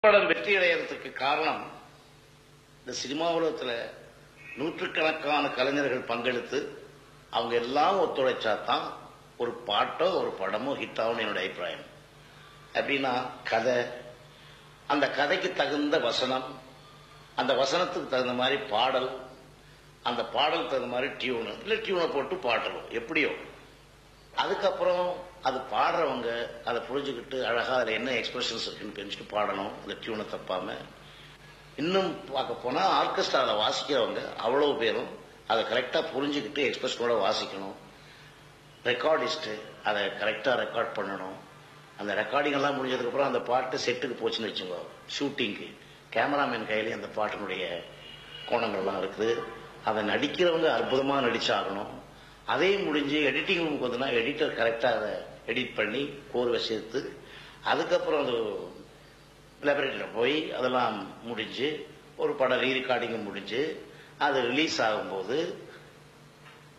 படம் வெற்றி அடைகிறதுக்கு காரணம் இந்த சினிமா உலகத்தில் நூற்றுக்கணக்கான கலைஞர்கள் பங்கெடுத்து அவங்க எல்லாம் ஒத்துழைச்சா தான் ஒரு பாட்டோ ஒரு படமோ ஹிட் ஆகும்னு என்னோட அபிப்பிராயம். அப்படின்னா கதை, அந்த கதைக்கு தகுந்த வசனம், அந்த வசனத்துக்கு தகுந்த மாதிரி பாடல், அந்த பாடலுக்கு தகுந்த மாதிரி டியூனு, இல்லை டியூனை போட்டு பாடலும் எப்படியோ. அதுக்கப்புறம் அது பாடுறவங்க அதை புரிஞ்சுக்கிட்டு அழகாக அதில் என்ன எக்ஸ்பிரஷன்ஸ் இருக்குன்னு தெரிஞ்சுட்டு பாடணும், அந்த டியூனை தப்பாம. இன்னும் பார்க்க போனால் ஆர்கெஸ்ட்ராவில் வாசிக்கிறவங்க அவ்வளோ பேரும் அதை கரெக்டாக புரிஞ்சுக்கிட்டு எக்ஸ்பிரஷனோட வாசிக்கணும். ரெக்கார்டிஸ்ட்டு அதை கரெக்டாக ரெக்கார்ட் பண்ணணும். அந்த ரெக்கார்டிங் எல்லாம் முடிஞ்சதுக்கப்புறம் அந்த பாட்டு செட்டுக்கு போச்சுன்னு வச்சுக்கோ, ஷூட்டிங்கு கேமராமேன் கையிலேயே அந்த பாட்டினுடைய கோணங்கள்லாம் இருக்குது. அதை நடிக்கிறவங்க அற்புதமாக நடிச்சாகணும். அதே முடிஞ்சு எடிட்டிங் ரூமுக்கு வந்துன்னா எடிட்டர் கரெக்டாக அதை எடிட் பண்ணி கோர்வை சேர்த்து அதுக்கப்புறம் அது லேபரேட்டரியில் போய் அதெல்லாம் முடிஞ்சு ஒரு படம் ரீரெக்கார்டிங்கும் முடிஞ்சு அது ரிலீஸ் ஆகும்போது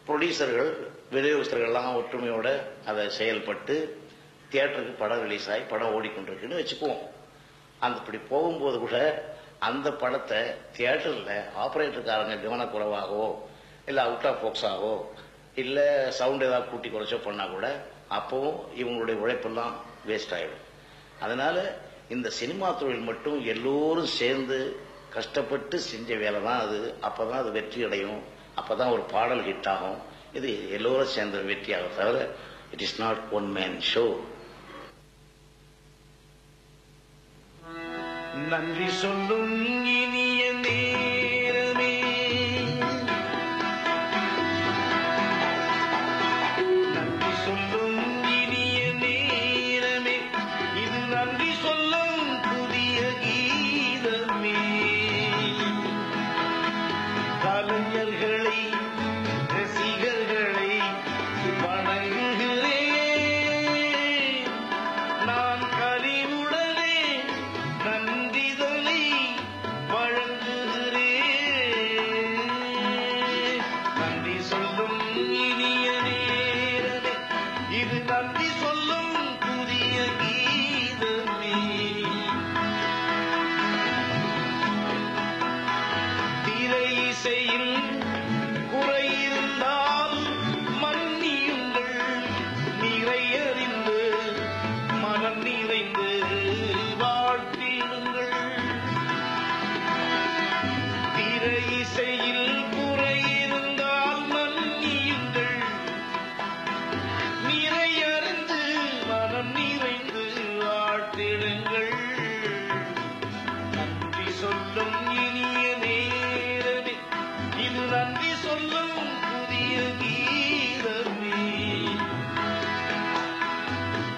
ப்ரொடியூசர்கள் விநியோகஸ்தர்கள்லாம் ஒற்றுமையோடு அதை செயல்பட்டு தியேட்டருக்கு படம் ரிலீஸ் ஆகி படம் ஓடிக்கொண்டிருக்குன்னு வச்சுக்குவோம். அந்த இப்படி போகும்போது கூட அந்த படத்தை தியேட்டரில் ஆப்ரேட்டருக்காரங்க கவனக்குறைவாகவோ இல்லை அவுட் ஆஃப் ஃபோக்ஸாகவோ இல்லை சவுண்ட் ஏதாவது கூட்டி குறைச்சோ பண்ணால் கூட அப்போவும் இவங்களுடைய உழைப்பெல்லாம் வேஸ்ட் ஆகிடும். அதனால் இந்த சினிமா தொழில் மட்டும் எல்லோரும் சேர்ந்து கஷ்டப்பட்டு செஞ்ச வேலை தான் அது. அப்போ தான் அது வெற்றி அடையும், அப்போ தான் ஒரு பாடல் ஹிட் ஆகும். இது எல்லோரும் சேர்ந்த வெற்றியாக தவிர it is not one man show. நன்றி சொல்லும் இனிய நேரமே, நன்றி சொல்லும் இனிய நேரமே, இது நன்றி சொல்லும் புதிய கீதமே. கலைஞர்களை ரசிகர்களை வணங்குகிறேன், நான் கனிவுடனே நன்றிதலை வழங்குகிறேன். நன்றி சொல்லும் இனிய நேரமே, இது நன்றி சொல்லும் புதிய கீதமே. திரை இசையில் குறை இருந்தால் மன்னியுங்கள், நிறையறிந்து மனம் நிறைந்து வாழ்த்திடுங்கள். திரை இசையில் குறை இருந்தால் மன்னியுங்கள், நிறையறிந்து மனம் நிறைந்து வாழ்த்திடுங்கள். நன்றி சொல்லும் இனிய நேரமே, இது நன்றி சொல்லும் புதிய கீதமே.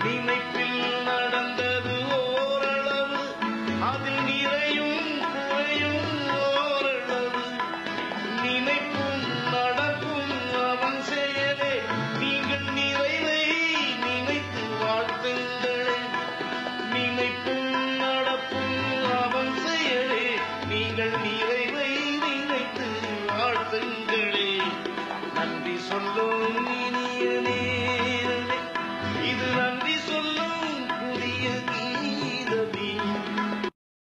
நினைப்பில் நடந்தது ஓரளவு, அதில் நிறையும் குறையும் ஓரளவு. நினைப்பும் நடப்பும் அவன் செயலே, நீங்கள் நிறைவை நினைத்து வாழ்த்துங்களே. நினைப்பும் நடப்பும் அவன் செயலே, நீங்கள் நிறைவை நினைத்து வாழ்த்துங்களே. நன்றி சொல்லும்